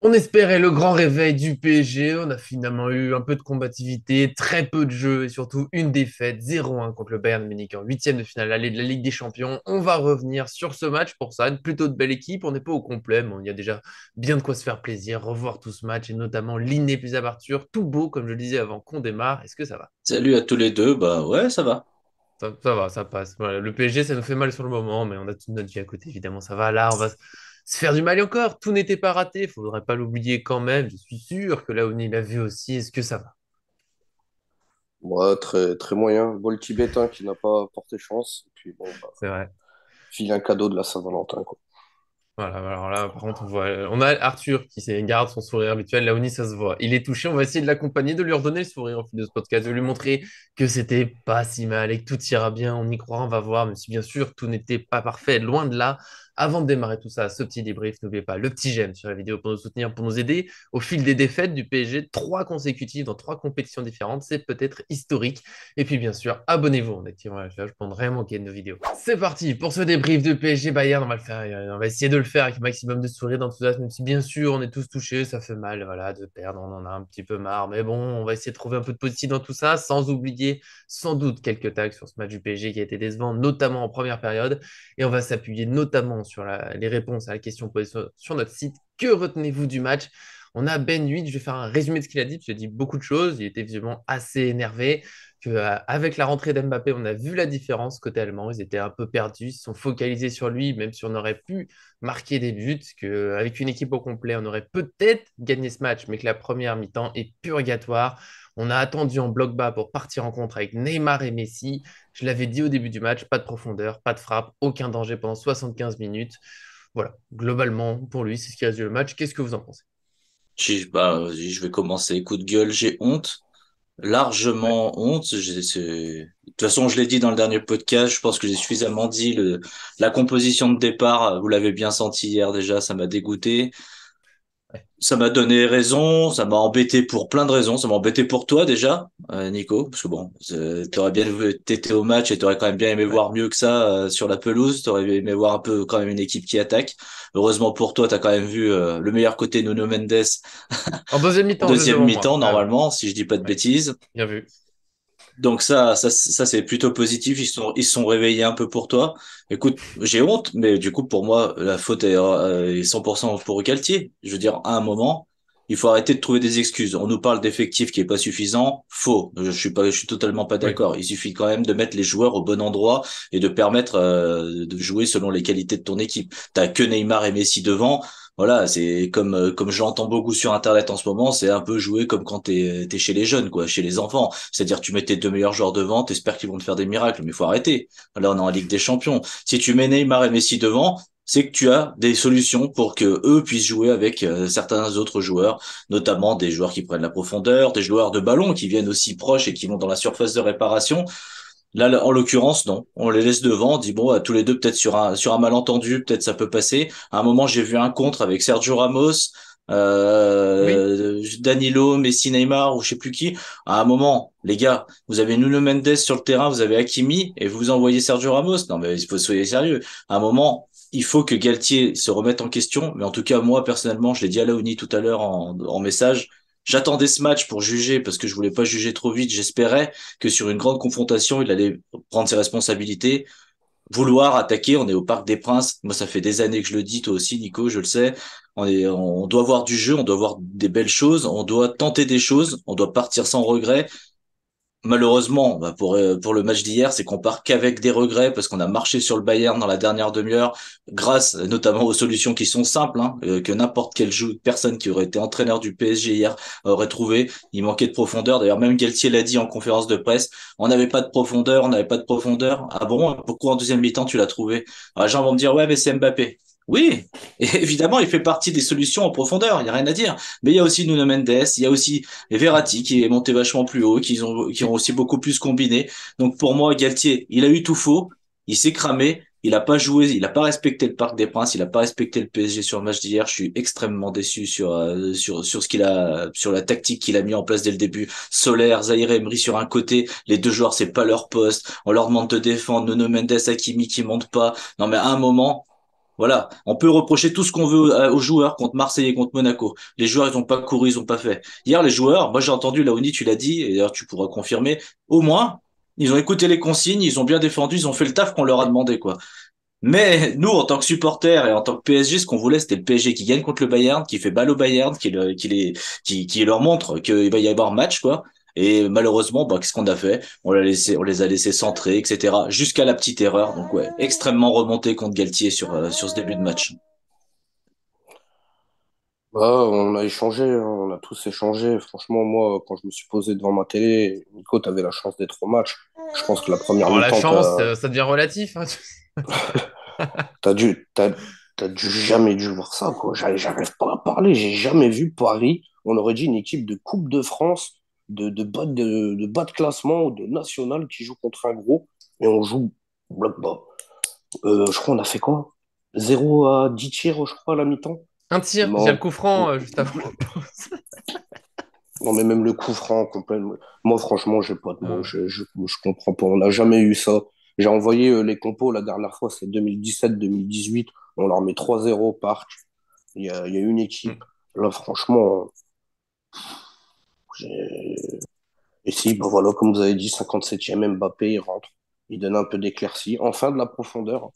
On espérait le grand réveil du PSG. On a finalement eu un peu de combativité, très peu de jeux et surtout une défaite 0-1 contre le Bayern Munich en huitième de finale aller de la Ligue des Champions. On va revenir sur ce match pour ça. Une plutôt de belle équipe. On n'est pas au complet, mais on y a déjà bien de quoi se faire plaisir, revoir tout ce match et notamment l'inépuisable Arthur. Tout beau, comme je le disais avant qu'on démarre. Est-ce que ça va? Salut à tous les deux, bah ouais, ça va. Ça va, ça passe. Voilà, le PSG, ça nous fait mal sur le moment, mais on a toute notre vie à côté, évidemment. Ça va là, on va se faire du mal et encore. Tout n'était pas raté, il faudrait pas l'oublier quand même. Je suis sûr que là, Laoni l'a vu aussi. Est-ce que ça va? Ouais, très, très moyen. Vol tibétain qui n'a pas porté chance. Et puis bon, bah, C'est vrai. file un cadeau de la Saint-Valentin, quoi. Voilà, alors là, par contre, on a Arthur qui garde son sourire habituel. Laoni, ça se voit. Il est touché. On va essayer de l'accompagner, de lui redonner le sourire au fil de ce podcast, de lui montrer que c'était pas si mal et que tout ira bien. On y croit, on va voir, même si bien sûr tout n'était pas parfait, loin de là. Avant de démarrer tout ça, ce petit débrief, n'oubliez pas le petit j'aime sur la vidéo pour nous soutenir, pour nous aider au fil des défaites du PSG, trois consécutives dans trois compétitions différentes. C'est peut-être historique. Et puis bien sûr, abonnez-vous en activant la cloche pour ne rien manquer de nos vidéos. C'est parti pour ce débrief de PSG Bayern. On va le faire, on va essayer de le faire avec un maximum de sourire, d'enthousiasme, même si bien sûr on est tous touchés, ça fait mal, voilà, de perdre, on en a un petit peu marre. Mais bon, on va essayer de trouver un peu de positif dans tout ça, sans oublier sans doute quelques tags sur ce match du PSG qui a été décevant, notamment en première période. Et on va s'appuyer notamment sur les réponses à la question posée sur notre site. Que retenez-vous du match? On a Ben 8, je vais faire un résumé de ce qu'il a dit, parce qu'il a dit beaucoup de choses, il était visiblement assez énervé que, avec la rentrée d'Mbappé, on a vu la différence côté allemand. Ils étaient un peu perdus, ils se sont focalisés sur lui, même si on aurait pu marquer des buts, qu'avec une équipe au complet, on aurait peut-être gagné ce match, mais que la première mi-temps est purgatoire. On a attendu en bloc bas pour partir en contre avec Neymar et Messi. Je l'avais dit au début du match, pas de profondeur, pas de frappe, aucun danger pendant 75 minutes. Voilà, globalement, pour lui, c'est ce qui reste du match. Qu'est-ce que vous en pensez? Bah, vas-y, je vais commencer. Coup de gueule, j'ai honte, Ouais. largement honte. De toute façon, je l'ai dit dans le dernier podcast, je pense que j'ai suffisamment dit la composition de départ, vous l'avez bien senti hier déjà, ça m'a dégoûté. Ouais. Ça m'a donné raison, ça m'a embêté pour plein de raisons. Ça m'a embêté pour toi déjà, Nico, parce que bon, t'étais au match et t'aurais quand même bien aimé Ouais. voir mieux que ça sur la pelouse. T'aurais aimé voir un peu quand même une équipe qui attaque. Heureusement pour toi, t'as quand même vu le meilleur côté Nuno Mendes En deuxième en mi-temps, juste deuxième devant moi. mi-temps Ouais, ouais. normalement, si je dis pas de Ouais. bêtises. Bien vu. Donc ça c'est plutôt positif. Ils se sont réveillés un peu pour toi. Écoute, j'ai honte, mais du coup pour moi la faute est 100% pour Galtier. Je veux dire, à un moment, il faut arrêter de trouver des excuses. On nous parle d'effectifs qui est pas suffisant. Faux. Je suis totalement pas Oui. d'accord. Il suffit quand même de mettre les joueurs au bon endroit et de permettre de jouer selon les qualités de ton équipe. T'as que Neymar et Messi devant. Voilà, c'est comme j'entends beaucoup sur Internet en ce moment, c'est un peu jouer comme quand t'es chez les jeunes, quoi, chez les enfants. C'est-à-dire tu mets tes deux meilleurs joueurs devant, t'espères qu'ils vont te faire des miracles, mais il faut arrêter. Là, on est en Ligue des Champions. Si tu mets Neymar et Messi devant, c'est que tu as des solutions pour que eux puissent jouer avec certains autres joueurs, notamment des joueurs qui prennent la profondeur, des joueurs de ballon qui viennent aussi proches et qui vont dans la surface de réparation. Là, en l'occurrence, non. On les laisse devant, on dit bon, à tous les deux, peut-être sur un malentendu, peut-être ça peut passer. À un moment, j'ai vu un contre avec Sergio Ramos, Oui. Danilo, Messi, Neymar ou je sais plus qui. À un moment, les gars, vous avez Nuno Mendes sur le terrain, vous avez Hakimi et vous envoyez Sergio Ramos. Non, mais il faut soyez sérieux. À un moment, il faut que Galtier se remette en question. Mais en tout cas, moi, personnellement, je l'ai dit à Laouni tout à l'heure en message. J'attendais ce match pour juger parce que je voulais pas juger trop vite. J'espérais que sur une grande confrontation, il allait prendre ses responsabilités, vouloir attaquer. On est au Parc des Princes. Moi, ça fait des années que je le dis, toi aussi, Nico, je le sais. On doit voir du jeu, on doit voir des belles choses, on doit tenter des choses, on doit partir sans regret. Malheureusement, bah pour le match d'hier, c'est qu'on part qu'avec des regrets parce qu'on a marché sur le Bayern dans la dernière demi-heure, grâce notamment aux solutions qui sont simples, hein, que n'importe quelle personne qui aurait été entraîneur du PSG hier aurait trouvé. Il manquait de profondeur. D'ailleurs, même Galtier l'a dit en conférence de presse, on n'avait pas de profondeur, on n'avait pas de profondeur. Ah bon, pourquoi en deuxième mi-temps tu l'as trouvé? Alors, les gens vont me dire, ouais, mais c'est Mbappé. Oui, et évidemment, il fait partie des solutions en profondeur, il n'y a rien à dire. Mais il y a aussi Nuno Mendes, il y a aussi et Verratti qui est monté vachement plus haut, qui ont aussi beaucoup plus combiné. Donc pour moi, Galtier, il a eu tout faux, il s'est cramé, il a pas joué, il a pas respecté le Parc des Princes, il a pas respecté le PSG sur le match d'hier. Je suis extrêmement déçu sur ce qu'il a, sur la tactique qu'il a mis en place dès le début. Solaire, Zaïre Emery sur un côté, les deux joueurs c'est pas leur poste. On leur demande de défendre, Nuno Mendes, Hakimi qui monte pas. Non mais à un moment. Voilà, on peut reprocher tout ce qu'on veut aux joueurs contre Marseille et contre Monaco. Les joueurs, ils ont pas couru, ils ont pas fait. Hier, les joueurs, moi j'ai entendu Laoni, tu l'as dit, et d'ailleurs tu pourras confirmer, au moins, ils ont écouté les consignes, ils ont bien défendu, ils ont fait le taf qu'on leur a demandé, quoi. Mais nous, en tant que supporters et en tant que PSG, ce qu'on voulait, c'était le PSG qui gagne contre le Bayern, qui fait balle au Bayern, qui leur montre qu'il va y avoir match, quoi. Et malheureusement, bah, qu'est-ce qu'on a fait? On les a laissés centrer, etc. Jusqu'à la petite erreur. Donc ouais, extrêmement remonté contre Galtier sur ce début de match. Bah, on a échangé, hein, on a tous échangé. Franchement, moi, quand je me suis posé devant ma télé, Nico, t'avais la chance d'être au match. Je pense que la première Alors la mi-temps, chance, ça devient relatif, hein. t'as dû, t'as, t'as dû jamais dû voir ça, quoi. J'arrive pas à parler. J'ai jamais vu Paris. On aurait dit une équipe de Coupe de France, de bas de classement ou de national qui joue contre un gros et on joue bloc bas. Je crois on a fait quoi? 0 à 10 tirs, je crois, à la mi-temps. Un tir, il y a le Non, coup franc juste avant la pause. non, mais même le coup franc complet. Moi, franchement, j'ai pas de mots. Euh, Je comprends pas. On n'a jamais eu ça. J'ai envoyé les compos la dernière fois, c'est 2017-2018. On leur met 3-0 au parc. Il y a une équipe. Là, franchement, j'ai- et si, bah voilà, comme vous avez dit, 57e Mbappé, il rentre. Il donne un peu d'éclaircie. Enfin, de la profondeur.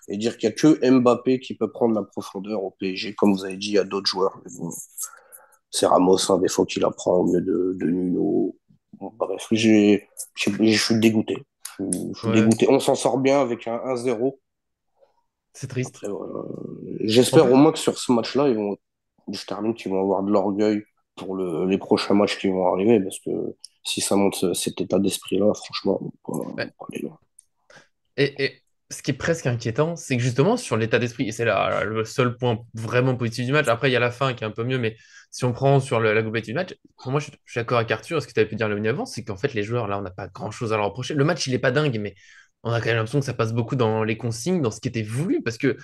Et dire qu'il n'y a que Mbappé qui peut prendre la profondeur au PSG. Comme vous avez dit, il y a d'autres joueurs. Mais bon, c'est Ramos, hein, des fois, qui la prend au lieu de Nuno. Bon, bref, je suis dégoûté. Je suis ouais, dégoûté. On s'en sort bien avec un 1-0. c'est triste. Après, voilà. En J'espère au plus, moins que sur ce match-là, je termine qu'ils vont avoir de l'orgueil pour les prochains matchs qui vont arriver. Parce que si ça monte cet état d'esprit-là, franchement, on ouais. peut aller loin. Et ce qui est presque inquiétant, c'est que justement sur l'état d'esprit, et c'est là le seul point vraiment positif du match. Après, il y a la fin qui est un peu mieux, mais si on prend sur la globalité du match, pour moi, je suis d'accord avec Arthur. Ce que tu avais pu dire Léonie avant, c'est qu'en fait, les joueurs, là, on n'a pas grand-chose à leur reprocher. Le match, il est pas dingue, mais on a quand même l'impression que ça passe beaucoup dans les consignes, dans ce qui était voulu, parce que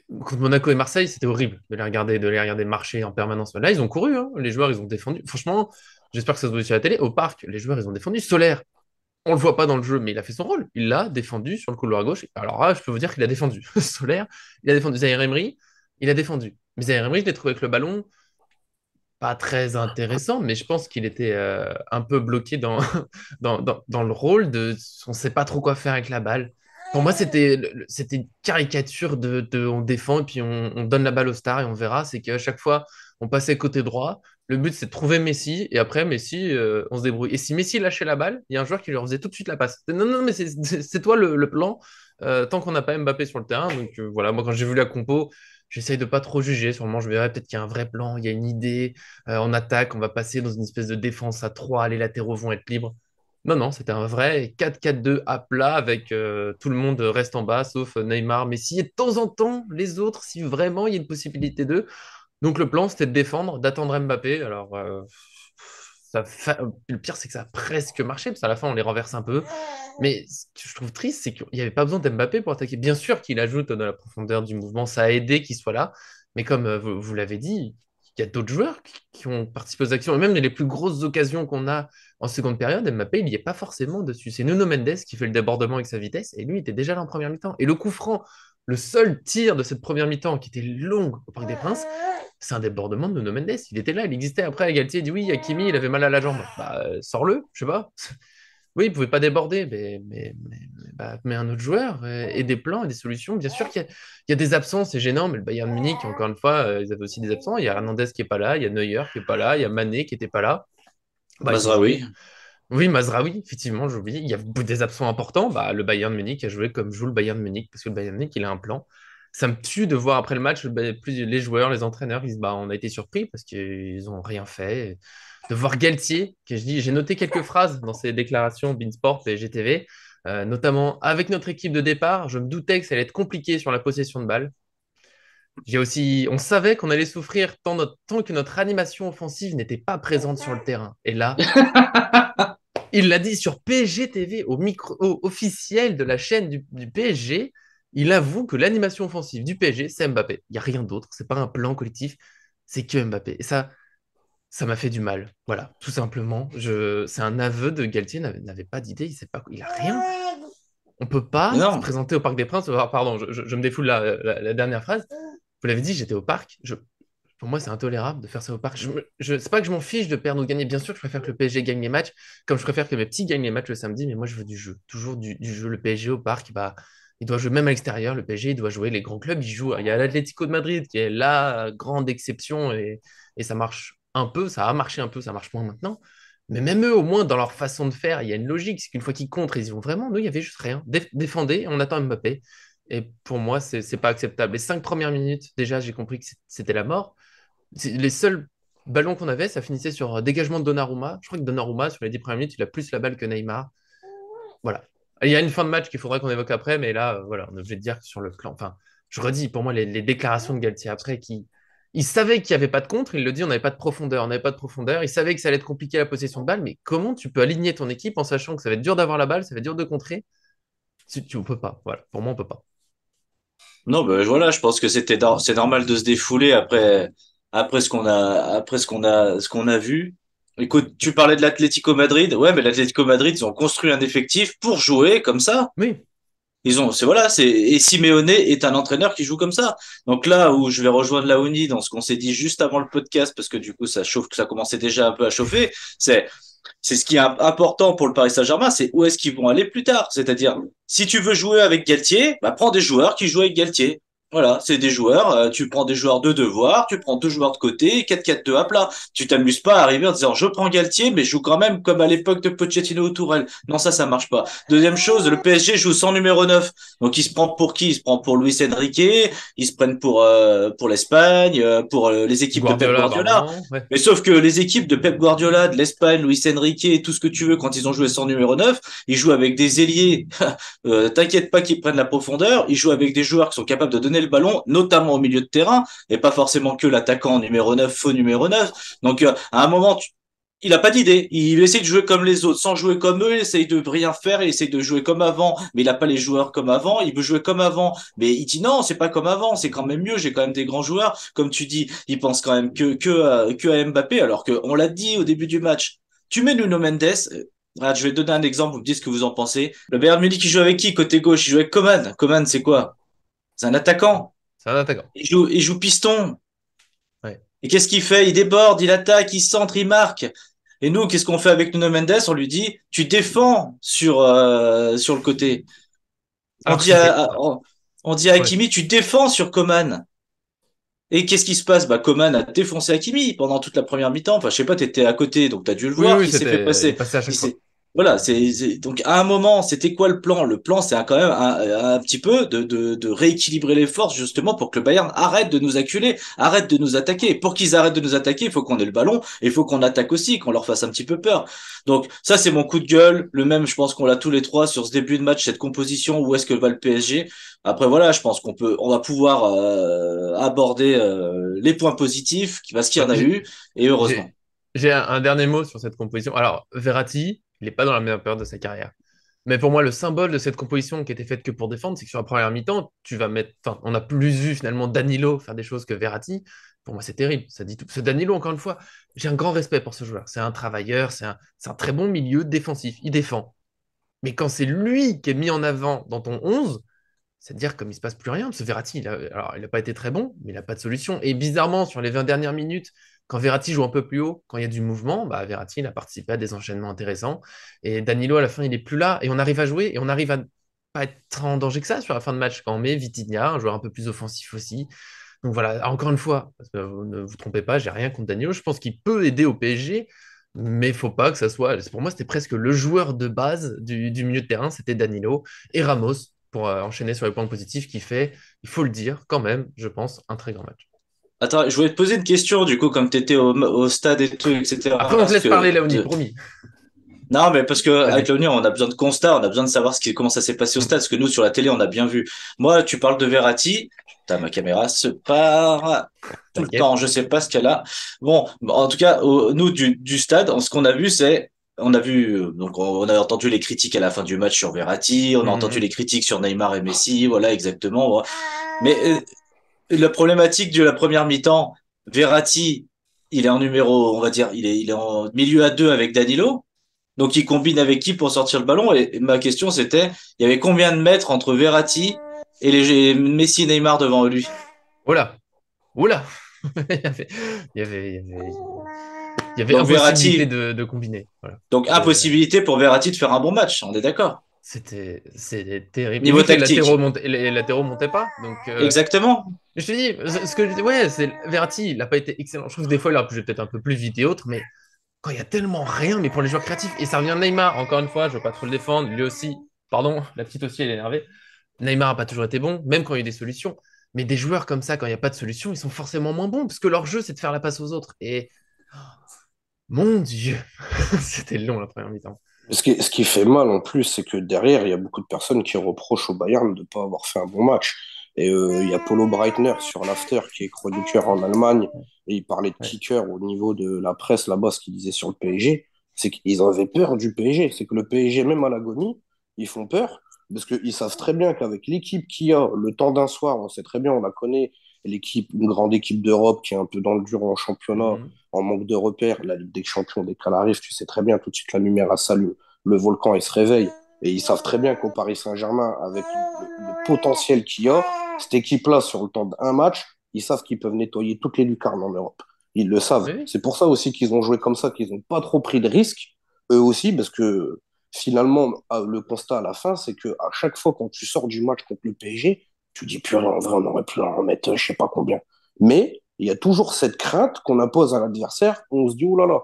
contre Monaco et Marseille, c'était horrible de les regarder marcher en permanence. Là, ils ont couru, hein. Les joueurs, ils ont défendu. Franchement, j'espère que ça se voit sur la télé. Au parc, les joueurs, ils ont défendu. Solaire, on le voit pas dans le jeu, mais il a fait son rôle. Il l'a défendu sur le couloir gauche. Alors là, je peux vous dire qu'il a défendu. Solaire, il a défendu. Zaïre Emery, il a défendu. Mais Zaïre Emery, je l'ai trouvé avec le ballon pas très intéressant, mais je pense qu'il était un peu bloqué dans le rôle de on sait pas trop quoi faire avec la balle. Pour moi, c'était une caricature on défend et puis on donne la balle au star et on verra. C'est qu'à chaque fois, on passait côté droit. Le but, c'est de trouver Messi et après, Messi, on se débrouille. Et si Messi lâchait la balle, il y a un joueur qui lui faisait tout de suite la passe. Non, non, mais c'est toi le plan tant qu'on n'a pas Mbappé sur le terrain. Donc voilà, moi, quand j'ai vu la compo, j'essaye de pas trop juger. Sûrement, je verrai peut-être qu'il y a un vrai plan, il y a une idée. En attaque, on va passer dans une espèce de défense à 3, les latéraux vont être libres. Non, non, c'était un vrai 4-4-2 à plat avec tout le monde reste en bas, sauf Neymar, Messi, et de temps en temps, les autres, si vraiment il y a une possibilité d'eux. Donc le plan, c'était de défendre, d'attendre Mbappé. Alors, le pire, c'est que ça a presque marché, parce qu'à la fin, on les renverse un peu. Mais ce que je trouve triste, c'est qu'il n'y avait pas besoin d'Mbappé pour attaquer. Bien sûr qu'il ajoute de la profondeur du mouvement, ça a aidé qu'il soit là. Mais comme vous l'avez dit, il y a d'autres joueurs qui ont participé aux actions. Et même les plus grosses occasions qu'on a en seconde période, Mbappé, il n'y est pas forcément dessus. C'est Nuno Mendes qui fait le débordement avec sa vitesse, et lui, il était déjà là en première mi-temps. Et le coup franc, le seul tir de cette première mi-temps qui était longue au Parc des Princes, c'est un débordement de Nuno Mendes. Il était là, il existait. Après, Galtier dit oui, Hakimi, il avait mal à la jambe. Bah, sors-le, je sais pas. Oui, il pouvait pas déborder, bah, mets un autre joueur et des plans et des solutions. Bien sûr qu'il y a des absents, c'est gênant, mais le Bayern Munich, encore une fois, ils avaient aussi des absents. Il y a Hernandez qui est pas là, il y a Neuer qui est pas là, il y a Mané qui était pas là. Bah, ils ont Mazraoui. joué. Oui, Mazraoui, effectivement, j'oublie. Il y a des absents importants. Bah, le Bayern Munich a joué comme joue le Bayern Munich, parce que le Bayern Munich, il a un plan. Ça me tue de voir après le match plus les joueurs, les entraîneurs, ils disent bah, on a été surpris parce qu'ils n'ont rien fait. De voir Galtier, que je dis, j'ai noté quelques phrases dans ses déclarations Beansport et GTV, notamment avec notre équipe de départ, je me doutais que ça allait être compliqué sur la possession de balle. J'ai aussi, on savait qu'on allait souffrir tant que notre animation offensive n'était pas présente sur le terrain. Et là, il l'a dit sur PSG TV, au micro officiel de la chaîne du PSG. Il avoue que l'animation offensive du PSG, c'est Mbappé. Il n'y a rien d'autre. C'est pas un plan collectif. C'est que Mbappé. Et ça m'a fait du mal. Voilà, tout simplement. C'est un aveu de Galtier n'avait pas d'idée. Il sait pas, il a rien. On peut Mais pas se non. présenter au Parc des Princes. Pardon, je me défoule la dernière phrase. Vous l'avez dit, j'étais au parc. Pour moi, c'est intolérable de faire ça au parc. C'est pas que je m'en fiche de perdre ou de gagner. Bien sûr, je préfère que le PSG gagne les matchs, comme je préfère que mes petits gagnent les matchs le samedi, mais moi, je veux du jeu. Toujours du jeu. Le PSG au parc, bah, il doit jouer même à l'extérieur. Le PSG, il doit jouer. Les grands clubs, ils jouent. Il y a l'Atlético de Madrid qui est la grande exception et ça marche un peu. Ça a marché un peu, ça marche moins maintenant. Mais même eux, au moins, dans leur façon de faire, il y a une logique. C'est qu'une fois qu'ils contrent, ils y vont vraiment. Nous, il y avait juste rien. Défendez, on attend Mbappé. Et pour moi, c'est pas acceptable. Les 5 premières minutes, déjà, j'ai compris que c'était la mort. Les seuls ballons qu'on avait, ça finissait sur dégagement de Donnarumma. Je crois que Donnarumma, sur les 10 premières minutes, il a plus la balle que Neymar. Voilà. Il y a une fin de match qu'il faudrait qu'on évoque après, mais là, voilà, on est obligé de dire que sur le plan. Enfin, je redis, pour moi, les déclarations de Galtier après, il savait qu'il n'y avait pas de contre, il le dit, on n'avait pas de profondeur, on n'avait pas de profondeur. Il savait que ça allait être compliqué la possession de balle, mais comment tu peux aligner ton équipe en sachant que ça va être dur d'avoir la balle, ça va être dur de contrer? Si tu ne peux pas. Voilà, pour moi, on peut pas. Non, ben voilà, je pense que c'est normal de se défouler ce qu'on a vu. Écoute, tu parlais de l'Atlético Madrid. Ouais, mais l'Atlético Madrid, ils ont construit un effectif pour jouer comme ça. Oui, Et Simeone est un entraîneur qui joue comme ça. Donc là où je vais rejoindre Laoni dans ce qu'on s'est dit juste avant le podcast, parce que du coup, ça chauffe, ça commençait déjà un peu à chauffer, c'est, c'est ce qui est important pour le Paris Saint-Germain, c'est où est-ce qu'ils vont aller plus tard. C'est-à-dire, si tu veux jouer avec Galtier, bah, prends des joueurs qui jouent avec Galtier. Voilà, c'est des joueurs, tu prends des joueurs de devoir, tu prends deux joueurs de côté, 4-4-2 à plat. Tu t'amuses pas à arriver en disant, je prends Galtier, mais je joue quand même comme à l'époque de Pochettino ou Tourelle. Non, ça marche pas. Deuxième chose, le PSG joue sans numéro 9. Donc, il se prend pour qui? Il se prend pour Luis Enrique, ils se prennent pour l'Espagne, pour les équipes de Pep Guardiola par Guardiola. moment. Ouais. Mais sauf que les équipes de Pep Guardiola, de l'Espagne, Luis Enrique et tout ce que tu veux, quand ils ont joué sans numéro 9, ils jouent avec des ailiers. T'inquiète pas qu'ils prennent la profondeur. Ils jouent avec des joueurs qui sont capables de donner le ballon, notamment au milieu de terrain, et pas forcément que l'attaquant numéro 9, faux numéro 9. Donc, à un moment, il a pas d'idée. Il essaie de jouer comme les autres, sans jouer comme eux. Il essaye de rien faire. Il essaie de jouer comme avant, mais il a pas les joueurs comme avant. Il veut jouer comme avant, mais il dit non, c'est pas comme avant. C'est quand même mieux. J'ai quand même des grands joueurs. Comme tu dis, il pense quand même que à Mbappé, alors que on l'a dit au début du match. Tu mets Nuno Mendes. Regarde, je vais te donner un exemple. Vous me dites ce que vous en pensez. Le Bayern Munich, il joue avec qui côté gauche? Il joue avec Coman. Coman, c'est quoi? C'est un attaquant. C'est un attaquant. Il joue piston. Ouais. Et qu'est-ce qu'il fait? Il déborde, il attaque, il centre, il marque. Et nous, qu'est-ce qu'on fait avec Nuno Mendes? On lui dit, tu défends sur le côté. On Alors que dit c'était. on dit à Ouais. Hakimi, tu défends sur Coman. Et qu'est-ce qui se passe? Bah, Coman a défoncé Hakimi pendant toute la première mi-temps. Enfin, je sais pas, t'étais à côté, donc t'as dû le Oui, voir oui, qui s'est fait c'était. Il passer. passait à Il chaque fois. s'est, voilà, donc à un moment, c'était quoi le plan? Le plan, c'est quand même un petit peu de rééquilibrer les forces justement pour que le Bayern arrête de nous acculer, arrête de nous attaquer. Et pour qu'ils arrêtent de nous attaquer, il faut qu'on ait le ballon et il faut qu'on attaque aussi, qu'on leur fasse un petit peu peur. Donc ça, c'est mon coup de gueule. Le même, je pense qu'on l'a tous les trois sur ce début de match, cette composition. Où est-ce que va le PSG? Après voilà, je pense on va pouvoir aborder les points positifs, parce qu'il y Ouais, en a eu, et heureusement. j'ai j'ai un dernier mot sur cette composition. Alors, Verratti, il n'est pas dans la meilleure période de sa carrière. Mais pour moi, le symbole de cette composition qui était faite que pour défendre, c'est que sur la première mi-temps, tu vas mettre. Enfin, on a plus vu finalement Danilo faire des choses que Verratti. Pour moi, c'est terrible. Ça dit tout. Ce Danilo, encore une fois, j'ai un grand respect pour ce joueur. C'est un travailleur, c'est un très bon milieu défensif. Il défend. Mais quand c'est lui qui est mis en avant dans ton 11, c'est-à-dire comme il se passe plus rien, parce que Verratti, alors, il n'a pas été très bon, mais il n'a pas de solution. Et bizarrement, sur les 20 dernières minutes, quand Verratti joue un peu plus haut, quand il y a du mouvement, bah, Verratti il a participé à des enchaînements intéressants. Et Danilo, à la fin, il n'est plus là. Et on arrive à jouer, et on arrive à pas être en danger que ça sur la fin de match, quand on met Vitinha, un joueur un peu plus offensif aussi. Donc voilà, encore une fois, parce que vous ne vous trompez pas, j'ai rien contre Danilo. Je pense qu'il peut aider au PSG, mais il faut pas que ça soit. Pour moi, c'était presque le joueur de base du milieu de terrain, c'était Danilo et Ramos pour enchaîner sur les points positifs qui fait, il faut le dire, quand même, je pense, un très grand match. Attends, je voulais te poser une question, du coup, comme tu étais au stade et tout, etc. Après, on te laisse parler, Léonie, promis. Non, mais parce que avec Vas-y. l'ONU, on a besoin de constats, on a besoin de savoir comment ça s'est passé au stade, parce que nous, sur la télé, on a bien vu. Moi, tu parles de Verratti. Putain, ma caméra se part tout le temps, T'inquiète. je sais pas ce qu'elle a. Bon, en tout cas, nous, du stade, ce qu'on a vu, on a vu, donc on a entendu les critiques à la fin du match sur Verratti, on a entendu les Mhm. critiques sur Neymar et Messi, voilà, exactement. Mais la problématique de la première mi-temps, Verratti, il est en numéro, on va dire, il est en milieu à deux avec Danilo. Donc, il combine avec qui pour sortir le ballon? Et ma question, c'était, il y avait combien de mètres entre Verratti et les Messi et Neymar devant lui? Oh là, oh là. Il y avait, il y avait, il y avait, il y avait Donc, impossibilité Verratti, de combiner. Voilà. donc impossibilité pour Verratti de faire un bon match, on est d'accord. C'était terrible. Et Niveau vu que tactique. les latéraux montaient pas, donc Exactement. je te dis, ce que je dis, ouais, c'est Verratti, il n'a pas été excellent. Je trouve que des fois, il aurait pu jouer peut-être un peu plus vite et autres, mais quand il y a tellement rien, mais pour les joueurs créatifs, et ça revient de Neymar, encore une fois, je ne veux pas trop le défendre, lui aussi, pardon, la petite aussi, elle est énervée. Neymar n'a pas toujours été bon, même quand il y a eu des solutions. Mais des joueurs comme ça, quand il n'y a pas de solution, ils sont forcément moins bons, parce que leur jeu, c'est de faire la passe aux autres. Et mon Dieu, c'était long la première mi-temps. Ce qui fait mal en plus, c'est que derrière, il y a beaucoup de personnes qui reprochent au Bayern de ne pas avoir fait un bon match. Et il y a Polo Breitner sur l'After qui est chroniqueur en Allemagne et il parlait de Ouais. kicker au niveau de la presse là-bas, ce qu'il disait sur le PSG, c'est qu'ils avaient peur du PSG. C'est que le PSG, même à l'agonie, ils font peur parce qu'ils savent très bien qu'avec l'équipe qu'il y a, le temps d'un soir, on sait très bien, on la connaît, l'équipe, une grande équipe d'Europe qui est un peu dans le dur en championnat, Mhm. en manque de repères, la Ligue des Champions, dès qu'elle arrive, tu sais très bien tout de suite la lumière à s'allume, le volcan il se réveille. Et ils savent très bien qu'au Paris Saint-Germain, avec le potentiel qu'il y a, cette équipe-là, sur le temps d'un match, ils savent qu'ils peuvent nettoyer toutes les lucarnes en Europe. Ils le savent. Oui, C'est pour ça aussi qu'ils ont joué comme ça, qu'ils n'ont pas trop pris de risques, eux aussi, parce que finalement, le constat à la fin, c'est que à chaque fois quand tu sors du match contre le PSG, tu dis, purée, en vrai, on aurait pu en remettre je sais pas combien. Mais il y a toujours cette crainte qu'on impose à l'adversaire. On se dit, oh là là,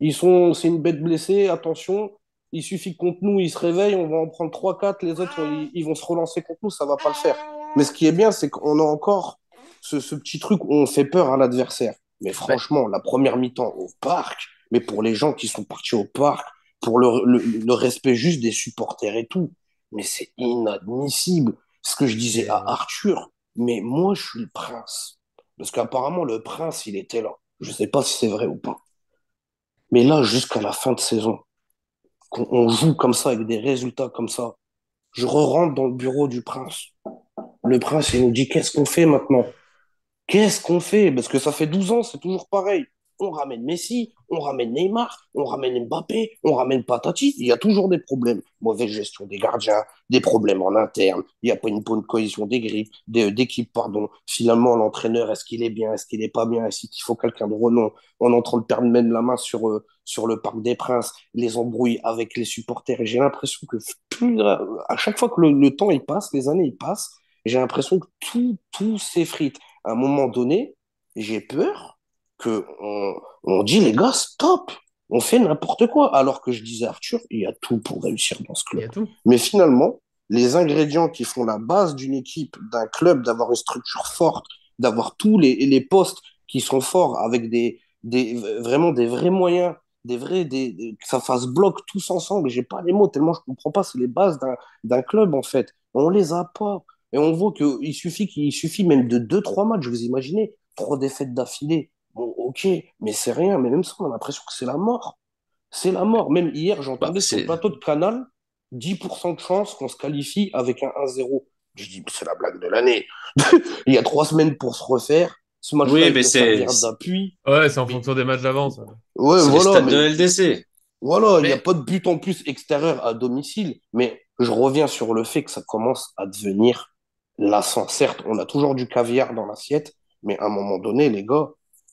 c'est une bête blessée, attention, il suffit que contre nous, ils se réveillent, on va en prendre trois quatre, les autres, ils vont se relancer contre nous, ça va pas le faire. Mais ce qui est bien, c'est qu'on a encore ce petit truc où on fait peur à l'adversaire. Mais bah, franchement, la première mi-temps au parc, mais pour les gens qui sont partis au parc, pour le respect juste des supporters et tout, mais c'est inadmissible. Ce que je disais à c'est- Arthur, mais moi, je suis le prince. Parce qu'apparemment, le prince, il était là. Je sais pas si c'est vrai ou pas. Mais là, jusqu'à la fin de saison, qu'on on joue comme ça, avec des résultats comme ça, je re-rentre dans le bureau du prince. Le prince, il nous dit, qu'est-ce qu'on fait maintenant? Qu'est-ce qu'on fait? Parce que ça fait 12 ans, c'est toujours pareil. On ramène Messi, on ramène Neymar, on ramène Mbappé, on ramène Patati. Il y a toujours des problèmes. Mauvaise gestion des gardiens, des problèmes en interne. Il n'y a pas une bonne cohésion d'équipe, pardon. Finalement, l'entraîneur, est-ce qu'il est bien? Est-ce qu'il n'est pas bien? Est-ce qu'il faut quelqu'un de renom? On est en train de perdre même la main sur le Parc des Princes, les embrouilles avec les supporters. Et j'ai l'impression que à chaque fois que le temps il passe, les années ils passent, j'ai l'impression que tout s'effrite. À un moment donné, j'ai peur que on dit les gars, stop, on fait n'importe quoi. Alors que je disais Arthur, il y a tout pour réussir dans ce il y club. a tout. Mais finalement, les ingrédients qui font la base d'une équipe, d'un club, d'avoir une structure forte, d'avoir tous les postes qui sont forts avec vraiment des vrais moyens, que ça fasse bloc tous ensemble. J'ai pas les mots tellement je comprends pas. C'est les bases d'un club en fait. On les a pas. Et on voit qu'il suffit même de deux trois matchs. Vous imaginez, trois défaites d'affilée. Bon, ok, mais c'est rien. Mais même ça, on a l'impression que c'est la mort. C'est la mort. Même hier, Bah, j'entendais sur le c'est, plateau de Canal, 10% de chance qu'on se qualifie avec un 1-0. Je dis, c'est la blague de l'année. Il y a 3 semaines pour se refaire. Ce match-là, oui, il mais peut servir d'appui. Ouais, c'est en Mais fonction des matchs d'avance. ouais, c'est les voilà, stades de mais LDC. voilà, il n'y a Mais pas de but en plus extérieur à domicile. Mais je reviens sur le fait que ça commence à devenir lassant. Certes, on a toujours du caviar dans l'assiette, mais à un moment donné, les gars,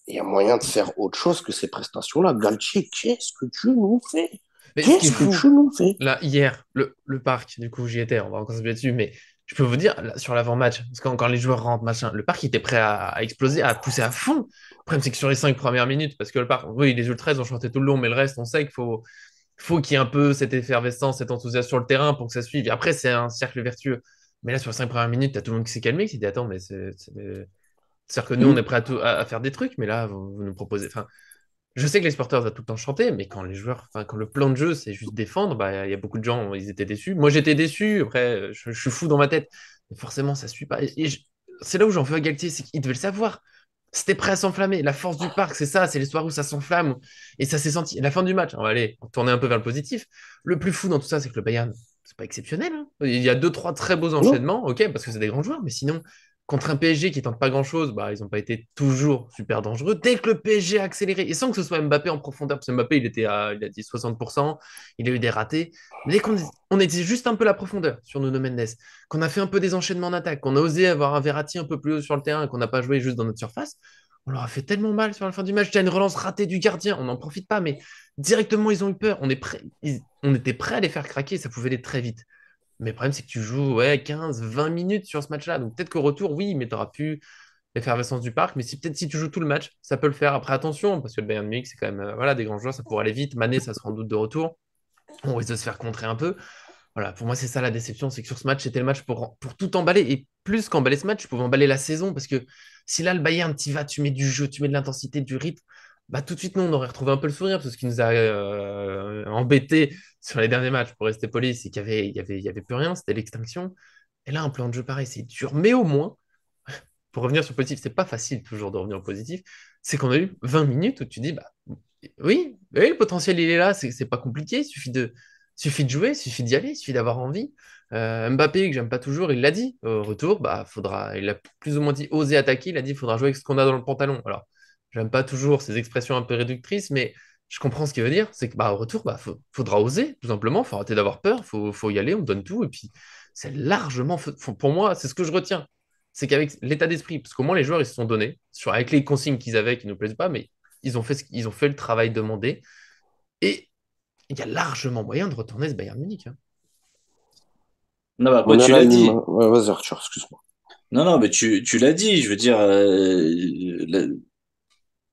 il y a moyen de faire autre chose que ces prestations-là. Galtier, qu'est-ce que tu nous fais? Mais ce qui est Qu'est-ce que fou, tu nous fais? là, hier, le parc, du coup, j'y étais, on va encore se mettre dessus, mais je peux vous dire, là, sur l'avant-match, parce que quand les joueurs rentrent, machin, le parc était prêt à exploser, à pousser à fond. Le problème, c'est que sur les 5 premières minutes, parce que le parc, oui, les Ultras ont chanté tout le long, mais le reste, on sait qu'il faut qu'il y ait un peu cette effervescence, cet enthousiasme sur le terrain pour que ça suive. Et après, c'est un cercle vertueux. Mais là, sur les 5 premières minutes, t'as tout le monde qui s'est calmé, qui s'est dit, attends, mais c'est-à-dire que nous, on est prêt à faire des trucs, mais là, vous nous proposez. Enfin, je sais que les supporters doivent tout le temps chanter, mais quand les joueurs, enfin, quand le plan de jeu, c'est juste défendre, bah, il y a beaucoup de gens, ils étaient déçus. Moi, j'étais déçu. Après, je suis fou dans ma tête. Mais forcément, ça suit pas. C'est là où j'en veux à Galtier, c'est qu'il devait le savoir. C'était prêt à s'enflammer. La force du parc, c'est ça, c'est les soirs où ça s'enflamme. Et ça s'est senti. La fin du match, on va aller tourner un peu vers le positif. Le plus fou dans tout ça, c'est que le Bayern, c'est pas exceptionnel, hein. Il y a deux, trois très beaux Non, enchaînements, ok, parce que c'est des grands joueurs, mais sinon, contre un PSG qui tente pas grand-chose, bah, ils n'ont pas été toujours super dangereux. Dès que le PSG a accéléré, et sans que ce soit Mbappé en profondeur, parce que Mbappé, il a dit 60%, il a eu des ratés. Mais dès qu'on était juste un peu la profondeur sur Nuno Mendes, qu'on a fait un peu des enchaînements en attaque, qu'on a osé avoir un Verratti un peu plus haut sur le terrain, qu'on n'a pas joué juste dans notre surface, on leur a fait tellement mal sur la fin du match. Il y a une relance ratée du gardien, on n'en profite pas, mais directement, ils ont eu peur. On était prêts à les faire craquer, ça pouvait aller très vite. Mais le problème, c'est que tu joues ouais, 15, 20 minutes sur ce match-là. Donc peut-être qu'au retour, oui, mais tu auras pu l'effervescence du parc. Mais peut-être si tu joues tout le match, ça peut le faire. Après, attention, parce que le Bayern Munich, c'est quand même voilà, des grands joueurs, ça pourrait aller vite. Mané, ça sera en doute de retour. On risque de se faire contrer un peu. Voilà, pour moi, c'est ça la déception, c'est que sur ce match, c'était le match pour tout emballer. Et plus qu'emballer ce match, tu pouvais emballer la saison. Parce que si là, le Bayern, tu vas, tu mets du jeu, tu mets de l'intensité, du rythme, bah, tout de suite, nous, on aurait retrouvé un peu le sourire. Parce que ce qui nous a embêté sur les derniers matchs, pour rester poli, c'est qu'il y avait plus rien, c'était l'extinction. Et là, un plan de jeu pareil, c'est dur. Mais au moins, pour revenir sur le positif, c'est pas facile toujours de revenir au positif. C'est qu'on a eu 20 minutes où tu dis, bah oui, le potentiel il est là, c'est pas compliqué, suffit de jouer, il suffit d'y aller, il suffit d'avoir envie. Mbappé, que j'aime pas toujours, il l'a dit. Au retour, bah il a plus ou moins dit oser attaquer, il a dit il faudra jouer avec ce qu'on a dans le pantalon. Alors, j'aime pas toujours ces expressions un peu réductrices, mais je comprends ce qu'il veut dire. C'est que bah, au retour, faudra oser, tout simplement. Faut arrêter d'avoir peur, faut y aller, on donne tout. Et puis, c'est largement. Pour moi, c'est ce que je retiens. C'est qu'avec l'état d'esprit, parce qu'au moins les joueurs, ils se sont donnés, avec les consignes qu'ils avaient, qui ne nous plaisent pas, mais ils ont fait le travail demandé. Et il y a largement moyen de retourner ce Bayern Munich. Hein. Non, bah, après, On est tu là, l'as dit. ouais, vas-y, Arthur, excuse-moi. Non, mais tu l'as dit. Je veux dire,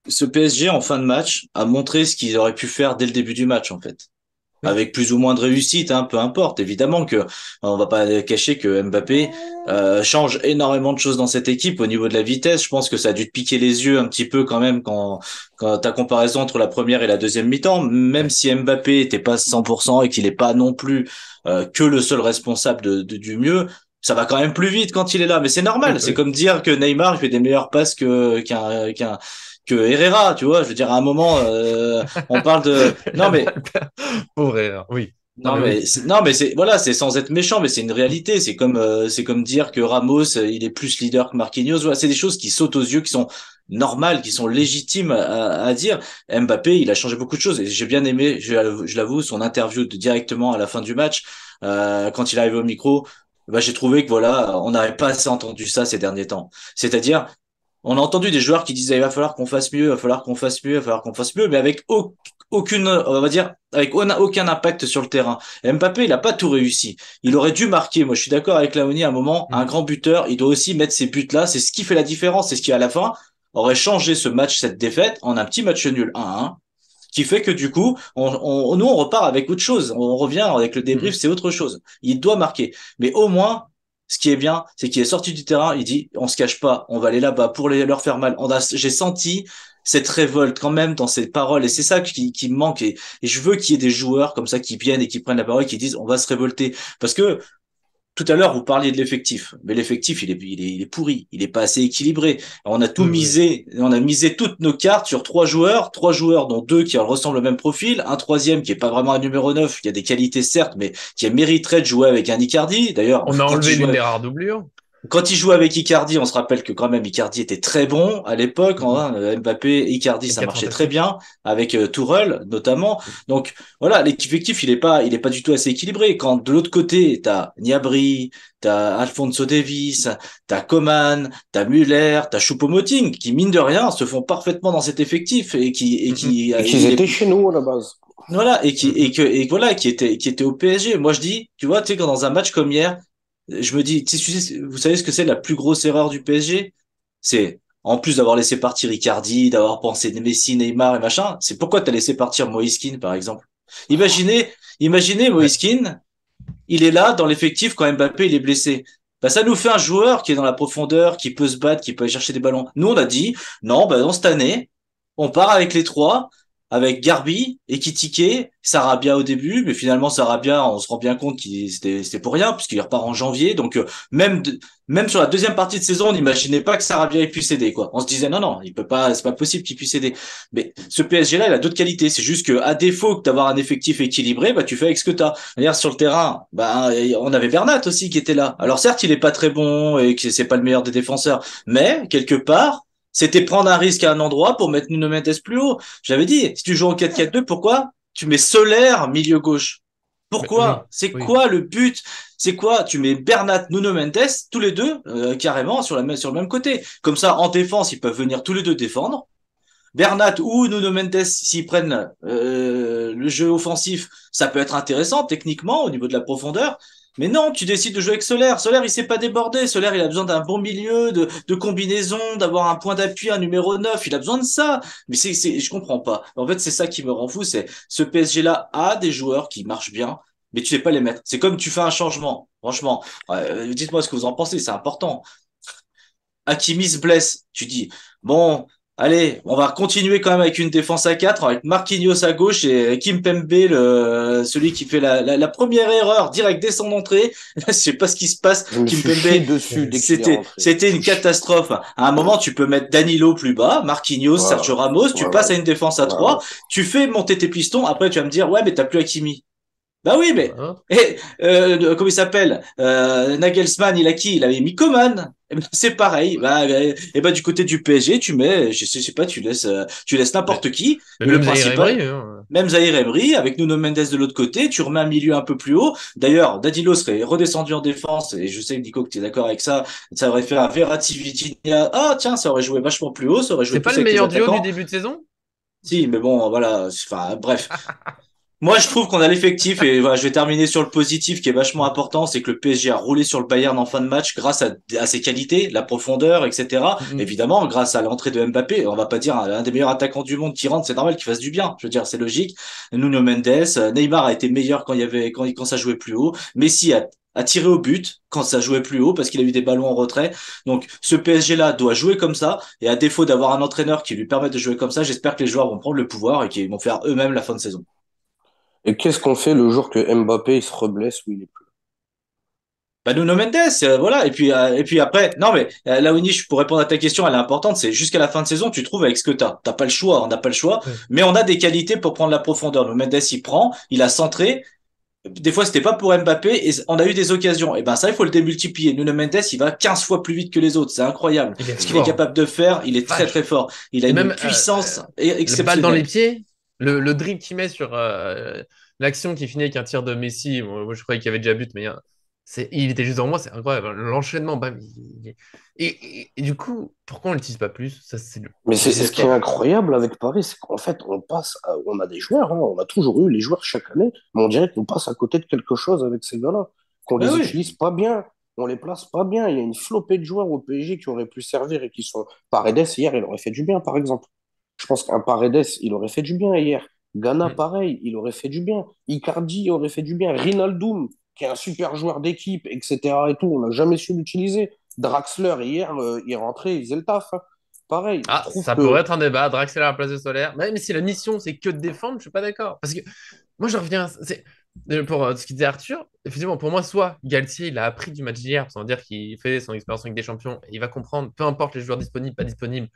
ce PSG en fin de match a montré ce qu'ils auraient pu faire dès le début du match, en fait. Oui. Avec plus ou moins de réussite, hein, peu importe. Évidemment que on va pas cacher que Mbappé change énormément de choses dans cette équipe au niveau de la vitesse. Je pense que ça a dû te piquer les yeux un petit peu quand même quand ta comparaison entre la première et la deuxième mi-temps. Même Ouais. si Mbappé était pas 100% et qu'il est pas non plus que le seul responsable du mieux. Ça va quand même plus vite quand il est là, mais c'est Oui, normal. C'est oui. comme dire que Neymar fait des meilleures passes que Herrera, tu vois. Je veux dire, à un moment, on parle de. La Non, mais balle perd. Pauvre erreur. Oui. Non, non mais oui. mais non mais c'est voilà, c'est sans être méchant, mais c'est une réalité. C'est comme dire que Ramos il est plus leader que Marquinhos. Voilà, c'est des choses qui sautent aux yeux, qui sont normales, qui sont légitimes à dire. Mbappé, il a changé beaucoup de choses et j'ai bien aimé, je l'avoue, son interview directement à la fin du match quand il arrive au micro. Bah, j'ai trouvé que voilà, on n'avait pas assez entendu ça ces derniers temps. C'est-à-dire on a entendu des joueurs qui disaient il va falloir qu'on fasse mieux, il va falloir qu'on fasse mieux, il va falloir qu'on fasse mieux, mais avec aucune, on va dire, avec aucun impact sur le terrain. Et Mbappé, il a pas tout réussi. Il aurait dû marquer. Moi, je suis d'accord avec Laoni à un moment, un Mhm. grand buteur, il doit aussi mettre ses buts-là. C'est ce qui fait la différence. C'est ce qui, à la fin, aurait changé ce match, cette défaite, en un petit match nul 1-1. Qui fait que du coup, nous, on repart avec autre chose. On revient avec le débrief, Mhm. c'est autre chose. Il doit marquer. Mais au moins, ce qui est bien, c'est qu'il est sorti du terrain, il dit, on se cache pas, on va aller là-bas pour leur faire mal. J'ai senti cette révolte quand même dans ses paroles et c'est ça qui me manque et je veux qu'il y ait des joueurs comme ça qui viennent et qui prennent la parole, qui disent, on va se révolter. Parce que tout à l'heure, vous parliez de l'effectif, mais l'effectif, il est pourri, il est pas assez équilibré. Oui, oui. On a misé toutes nos cartes sur trois joueurs dont deux qui ressemblent au même profil, un troisième qui est pas vraiment un numéro 9, qui a des qualités certes, mais qui mériterait de jouer avec un Icardi. D'ailleurs, On a enlevé l'une des rares doublures. quand il jouait avec Icardi, on se rappelle que quand même Icardi était très bon à l'époque. Mhm. Hein, Mbappé, Icardi, Et ça 4 marchait très fantastiques. bien avec Tourelle notamment. Donc voilà, l'effectif il est pas du tout assez équilibré. Quand de l'autre côté t'as Gnabry, t'as Alphonso Davies, t'as Coman, t'as Müller, t'as Choupo-Moting qui mine de rien se font parfaitement dans cet effectif et Mhm. qui Et qu'ils il est étaient chez nous à la base. voilà Mhm. voilà qui était au PSG. Moi je dis, tu vois, tu sais quand dans un match comme hier je me dis, vous savez ce que c'est la plus grosse erreur du PSG? C'est, en plus d'avoir laissé partir Icardi, d'avoir pensé Messi, Neymar et machin, c'est pourquoi t'as laissé partir Moïse Kean, par exemple. Imaginez, imaginez Ouais. Moïse Kean, il est là dans l'effectif quand Mbappé il est blessé. Bah, ça nous fait un joueur qui est dans la profondeur, qui peut se battre, qui peut aller chercher des ballons. Nous, on a dit, non, bah, dans cette année, on part avec les trois, avec Garbi, Ekitike, Sarabia au début, mais finalement Sarabia, on se rend bien compte qu'il c'était pour rien puisqu'il repart en janvier. Donc même sur la deuxième partie de saison, on n'imaginait pas que Sarabia ait pu céder quoi. On se disait non, il peut pas, c'est pas possible qu'il puisse céder. Mais ce PSG là, il a d'autres qualités. C'est juste que à défaut d'avoir un effectif équilibré, bah tu fais avec ce que t'as. D'ailleurs sur le terrain, bah on avait Bernat aussi qui était là. Alors certes, il est pas très bon et que c'est pas le meilleur des défenseurs, mais quelque part c'était prendre un risque à un endroit pour mettre Nuno Mendes plus haut. J'avais dit, si tu joues en 4-4-2, pourquoi tu mets Solaire milieu gauche? Oui, Pourquoi? C'est oui. quoi le but? C'est quoi? Tu mets Bernat, Nuno Mendes, tous les deux, carrément sur le même côté. Comme ça, en défense, ils peuvent venir tous les deux défendre. Bernat ou Nuno Mendes, s'ils prennent le jeu offensif, ça peut être intéressant techniquement au niveau de la profondeur. Mais non, tu décides de jouer avec Solaire. Solaire, il s'est pas débordé. Solaire, il a besoin d'un bon milieu, de combinaison, d'avoir un point d'appui, un numéro 9. Il a besoin de ça. Mais je comprends pas. En fait, c'est ça qui me rend fou. C'est ce PSG-là a des joueurs qui marchent bien, mais tu sais pas les mettre. C'est comme tu fais un changement. Franchement, dites-moi ce que vous en pensez. C'est important. Hakimi se blesse. Tu dis, bon, allez, on va continuer quand même avec une défense à 4 avec Marquinhos à gauche et Kimpembe, celui qui fait la première erreur direct dès son entrée. Je sais pas ce qui se passe. Je me suis chié Kimpembe, dessus dès qu'il est rentré. c'était une catastrophe. À un moment, tu peux mettre Danilo plus bas, Marquinhos, Voilà, Sergio Ramos, tu passes voilà, à une défense à 3, voilà. tu fais monter tes pistons. Après, tu vas me dire, ouais, mais t'as plus Hakimi. Bah oui, mais Voilà. comment il s'appelle Nagelsmann, il a qui? Il avait mis Coman. Eh ben, c'est pareil. Bah, et bah du côté du PSG, tu mets, je sais pas, tu laisses Mais, n'importe qui. mais Mais le même Zaïre principal, Emery, hein. même Zahir Emery, avec Nuno Mendes de l'autre côté, tu remets un milieu un peu plus haut. D'ailleurs, Danilo serait redescendu en défense, et je sais, Nico, que tu es d'accord avec ça. Ça aurait fait un Verratti Vitinha. Ah, tiens, ça aurait joué vachement plus haut, ça aurait joué C'est pas plus le avec les meilleur duo du attaquants. début de saison? Si, mais bon, voilà. Enfin, bref. Moi, je trouve qu'on a l'effectif et voilà, je vais terminer sur le positif qui est vachement important, c'est que le PSG a roulé sur le Bayern en fin de match grâce à ses qualités, la profondeur, etc. Mm. Évidemment, grâce à l'entrée de Mbappé, on va pas dire un des meilleurs attaquants du monde qui rentre, c'est normal qu'il fasse du bien. Je veux dire, c'est logique. Nuno Mendes, Neymar a été meilleur quand ça jouait plus haut. Messi a tiré au but quand ça jouait plus haut parce qu'il a eu des ballons en retrait. Donc, ce PSG-là doit jouer comme ça. Et à défaut d'avoir un entraîneur qui lui permette de jouer comme ça, j'espère que les joueurs vont prendre le pouvoir et qu'ils vont faire eux-mêmes la fin de saison. Et qu'est-ce qu'on fait le jour que Mbappé il se reblesse ou il est plus Bah Nuno Mendes, voilà. Et puis après, non mais là Winnie, pour répondre à ta question, elle est importante. C'est jusqu'à la fin de saison, tu trouves avec ce que t'as. T'as pas le choix, on n'a pas le choix. Ouais. Mais on a des qualités pour prendre la profondeur. Nuno Mendes, il prend, il a centré. Des fois, c'était pas pour Mbappé et on a eu des occasions. Et ben ça, il faut le démultiplier. Nuno Mendes, il va 15 fois plus vite que les autres. C'est incroyable. Il est Ce qu'il est fort. capable de faire, il est très très Vache. fort. Il a Et une même puissance le balle dans les exceptionnelle. pieds, le dribble qu'il met sur l'action qui finit avec un tir de Messi. Moi, je croyais qu'il y avait déjà but, mais il était juste devant moi, c'est incroyable. L'enchaînement, bam, et du coup, pourquoi on l'utilise pas plus? Ça, Mais c'est le c'est ce qui est désespoir. incroyable avec Paris, c'est qu'en fait, on a des joueurs, hein, on a toujours eu les joueurs chaque année, mais on dirait qu'on passe à côté de quelque chose avec ces gars-là, qu'on Ben les oui. utilise pas bien, on les place pas bien. Il y a une flopée de joueurs au PSG qui auraient pu servir et qui sont. Paredes, hier, il aurait fait du bien, par exemple. Je pense qu'un Paredes, il aurait fait du bien hier. Ghana, Mm. pareil, il aurait fait du bien. Icardi aurait fait du bien. Rinaldoum, qui est un super joueur d'équipe, etc. et tout, on n'a jamais su l'utiliser. Draxler, hier, il rentrait, il faisait le taf, hein. Pareil, je Ah, trouve ça pourrait que être un débat. Draxler à la place de Solaire. Mais si la mission, c'est que de défendre, je suis pas d'accord. Parce que moi, je reviens. Pour ce qu'il disait Arthur, effectivement, pour moi, soit Galtier, il a appris du match d'hier, sans dire qu'il fait son expérience avec des champions, et il va comprendre, peu importe les joueurs disponibles, pas disponibles,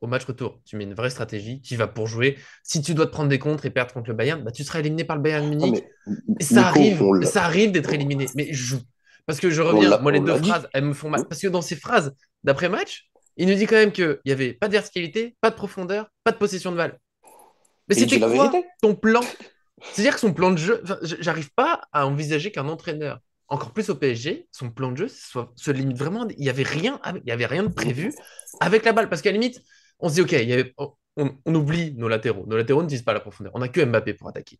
au match retour, tu mets une vraie stratégie, tu vas pour jouer. Si tu dois te prendre des contres et perdre contre le Bayern, bah, tu seras éliminé par le Bayern ah, Munich. mais Et Nico, ça arrive d'être éliminé. Mais joue. Parce que je on reviens, moi, les on deux l'a dit. phrases, elles me font mal. Parce que dans ces phrases d'après-match, il nous dit quand même qu'il n'y avait pas de verticalité, pas de profondeur, pas de possession de balle. Mais Et il dit c'était la quoi vérité. ton plan? C'est-à-dire que son plan de jeu, enfin, j'arrive pas à envisager qu'un entraîneur, encore plus au PSG, son plan de jeu se limite vraiment. Il y avait rien de prévu avec la balle. Parce qu'à la limite, on se dit, OK, on oublie nos latéraux. Nos latéraux ne disent pas la profondeur. On n'a que Mbappé pour attaquer.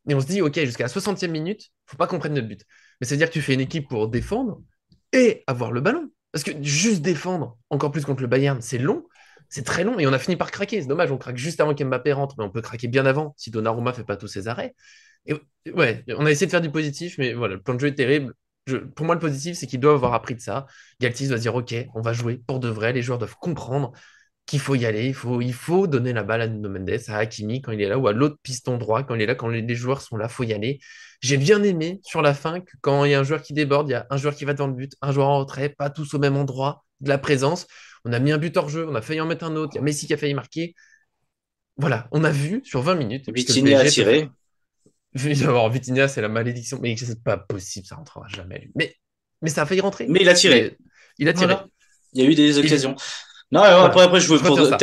Et on se dit, OK, jusqu'à la 60e minute, faut pas qu'on prenne notre but. Mais c'est-à-dire que tu fais une équipe pour défendre et avoir le ballon. Parce que juste défendre, encore plus contre le Bayern, c'est long. C'est très long et on a fini par craquer. C'est dommage, on craque juste avant qu'Mbappé rentre, mais on peut craquer bien avant si Donnarumma fait pas tous ses arrêts. Et ouais, on a essayé de faire du positif, mais voilà, le plan de jeu est terrible. Pour moi, le positif, c'est qu'ils doivent avoir appris de ça. Galtier doit dire, OK, on va jouer pour de vrai, les joueurs doivent comprendre. qu'il faut y aller, il faut donner la balle à Nuno Mendes, à Hakimi quand il est là, ou à l'autre piston droit quand il est là, quand les joueurs sont là, il faut y aller. J'ai bien aimé sur la fin que quand il y a un joueur qui déborde, il y a un joueur qui va devant le but, un joueur en retrait, pas tous au même endroit, de la présence. On a mis un but hors jeu, on a failli en mettre un autre, il y a Messi qui a failli marquer. Voilà, on a vu sur 20 minutes que le Vitinha a PSG peut tiré. faire. Alors, Vitinha, c'est la malédiction, mais c'est pas possible, ça rentrera jamais lui. Mais ça a failli rentrer. Mais il a tiré. Mais il a tiré. Voilà. Il y a eu des Et occasions. Non, et voilà, après, je retiens ça.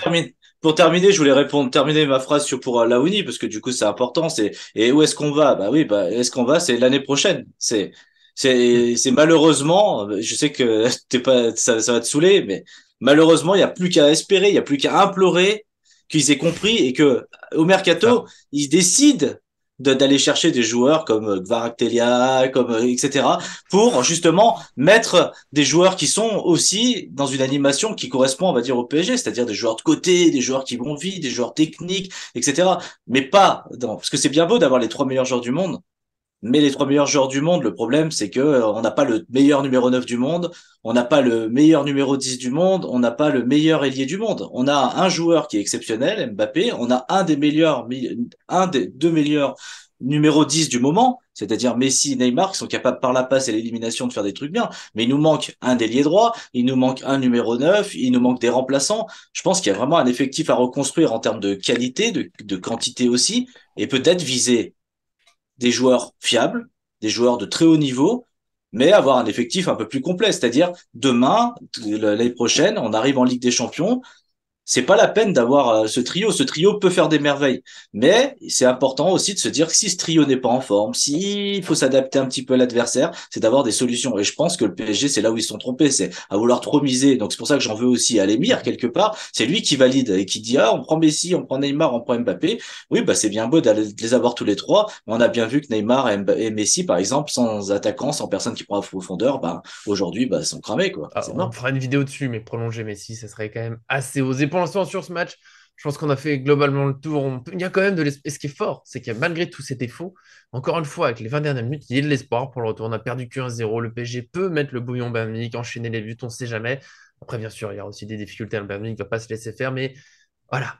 pour terminer, je voulais terminer ma phrase pour Laouni, parce que du coup, c'est important. Et où est-ce qu'on va? Bah oui, est-ce qu'on va? C'est l'année prochaine. Hmm. C'est malheureusement, je sais que ça va te saouler, mais malheureusement, il n'y a plus qu'à espérer, il n'y a plus qu'à implorer qu'ils aient compris et que, au C'est ça. mercato, ils décident d'aller chercher des joueurs comme Kvaratskhelia, comme, etc., pour justement mettre des joueurs qui sont aussi dans une animation qui correspond, on va dire, au PSG, c'est-à-dire des joueurs de côté, des joueurs qui vont vite, des joueurs techniques, etc. Mais pas parce que c'est bien beau d'avoir les trois meilleurs joueurs du monde, mais les trois meilleurs joueurs du monde, le problème, c'est que on n'a pas le meilleur numéro 9 du monde, on n'a pas le meilleur numéro 10 du monde, on n'a pas le meilleur ailier du monde. On a un joueur qui est exceptionnel, Mbappé, on a un des deux meilleurs numéro 10 du moment, c'est-à-dire Messi et Neymar, qui sont capables par la passe et l'élimination de faire des trucs bien. Mais il nous manque un ailier droit, il nous manque un numéro 9, il nous manque des remplaçants. Je pense qu'il y a vraiment un effectif à reconstruire en termes de qualité, de quantité aussi, et peut-être viser des joueurs fiables, des joueurs de très haut niveau, mais avoir un effectif un peu plus complet. C'est-à-dire, demain, l'année prochaine, on arrive en Ligue des Champions, c'est pas la peine d'avoir ce trio. Ce trio peut faire des merveilles. Mais c'est important aussi de se dire que si ce trio n'est pas en forme, s'il faut s'adapter un petit peu à l'adversaire, c'est d'avoir des solutions. Et je pense que le PSG, c'est là où ils se sont trompés, c'est à vouloir trop miser. Donc c'est pour ça que j'en veux aussi à l'émir, quelque part. C'est lui qui valide et qui dit, ah, on prend Messi, on prend Neymar, on prend Mbappé. Oui, bah, c'est bien beau de les avoir tous les trois. Mais on a bien vu que Neymar et Messi, par exemple, sans attaquant, sans personne qui prend la profondeur, bah, aujourd'hui, bah, sont cramés, quoi. Ah, C'est on mort. fera une vidéo dessus, mais prolonger Messi, ça serait quand même assez osé. Pour l'instant, sur ce match, je pense qu'on a fait globalement le tour. Il y a quand même de l'espoir. Et ce qui est fort, c'est que malgré tous ces défauts, encore une fois, avec les 20 dernières minutes, il y a de l'espoir pour le retour. On a perdu que 1-0. Le PSG peut mettre le bouillon Bayern Munich, enchaîner les buts, on ne sait jamais. Après, bien sûr, il y a aussi des difficultés. Le Bayern Munich ne va pas se laisser faire, mais voilà.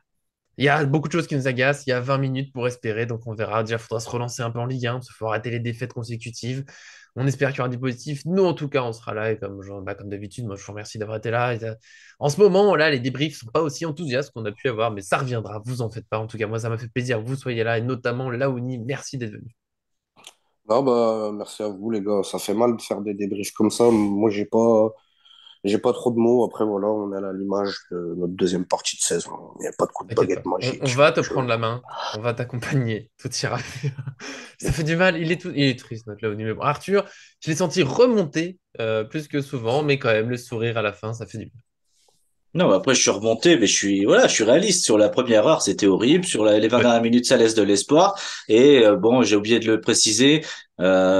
Il y a beaucoup de choses qui nous agacent. Il y a 20 minutes pour espérer, donc on verra. Déjà, il faudra se relancer un peu en Ligue 1, parce qu'il faut arrêter les défaites consécutives. On espère qu'il y aura des positifs. Nous, en tout cas, on sera là. Et comme d'habitude, moi, je vous remercie d'avoir été là. En ce moment, là, les débriefs ne sont pas aussi enthousiastes qu'on a pu avoir, mais ça reviendra. Vous en faites pas. En tout cas, moi, ça m'a fait plaisir que vous soyez là, et notamment Laouni. Merci d'être venu. Non, bah, merci à vous, les gars. Ça fait mal de faire des débriefs comme ça. Moi, j'ai pas trop de mots. Après, voilà, on est à l'image de notre deuxième partie de saison. Il n'y a pas de coup de T'inquiète baguette pas. On magique. va te Donc, prendre la main. On va t'accompagner. Tout ira bien. Ça fait du mal. Il est triste, notre Laouni. Mais bon, Arthur, je l'ai senti remonter plus que souvent, mais quand même, le sourire à la fin, ça fait du bien. Non, mais après, je suis remonté, mais voilà, je suis réaliste. Sur la première heure, c'était horrible. Sur les 20 Ouais. dernières minutes, ça laisse de l'espoir. Et bon, j'ai oublié de le préciser.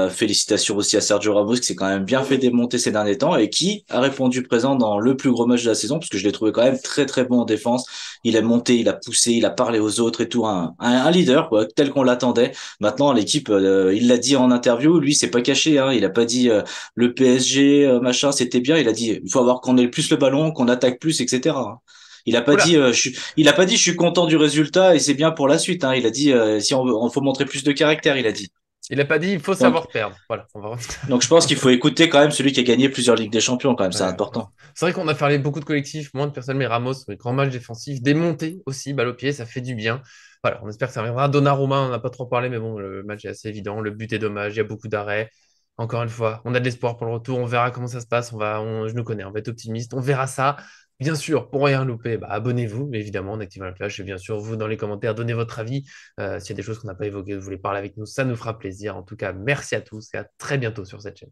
Félicitations aussi à Sergio Ramos, qui s'est quand même bien fait démonter ces derniers temps et qui a répondu présent dans le plus gros match de la saison, parce que je l'ai trouvé quand même très, très bon en défense. Il a monté, il a poussé, il a parlé aux autres et tout. Un leader, quoi, tel qu'on l'attendait. Maintenant, l'équipe, il l'a dit en interview, lui, c'est pas caché, hein. Il a pas dit, le PSG, machin, c'était bien. Il a dit, il faut avoir qu'on ait plus le ballon, qu'on attaque plus, etc. Il a pas dit, Oula, il a pas dit, je suis content du résultat et c'est bien pour la suite. Hein. Il a dit, si on faut montrer plus de caractère, il a dit. il a pas dit il faut Donc, savoir perdre. Voilà, on va... donc je pense qu'il faut écouter quand même celui qui a gagné plusieurs Ligues des Champions, quand même, c'est Ouais. important. C'est vrai qu'on a parlé beaucoup de collectifs, moins de personnes, mais Ramos, grand match défensif, démonté aussi, balle au pied, ça fait du bien. Voilà, on espère que ça reviendra. Donnarumma, on n'a pas trop parlé, mais bon, le match est assez évident. Le but est dommage, il y a beaucoup d'arrêts. Encore une fois, on a de l'espoir pour le retour. On verra comment ça se passe. Je nous connais, on va être optimiste. On verra ça. Bien sûr, pour rien louper, bah, abonnez-vous, évidemment, en activant la cloche. Et bien sûr, vous, dans les commentaires, donnez votre avis. S'il y a des choses qu'on n'a pas évoquées, vous voulez parler avec nous, ça nous fera plaisir. En tout cas, merci à tous et à très bientôt sur cette chaîne.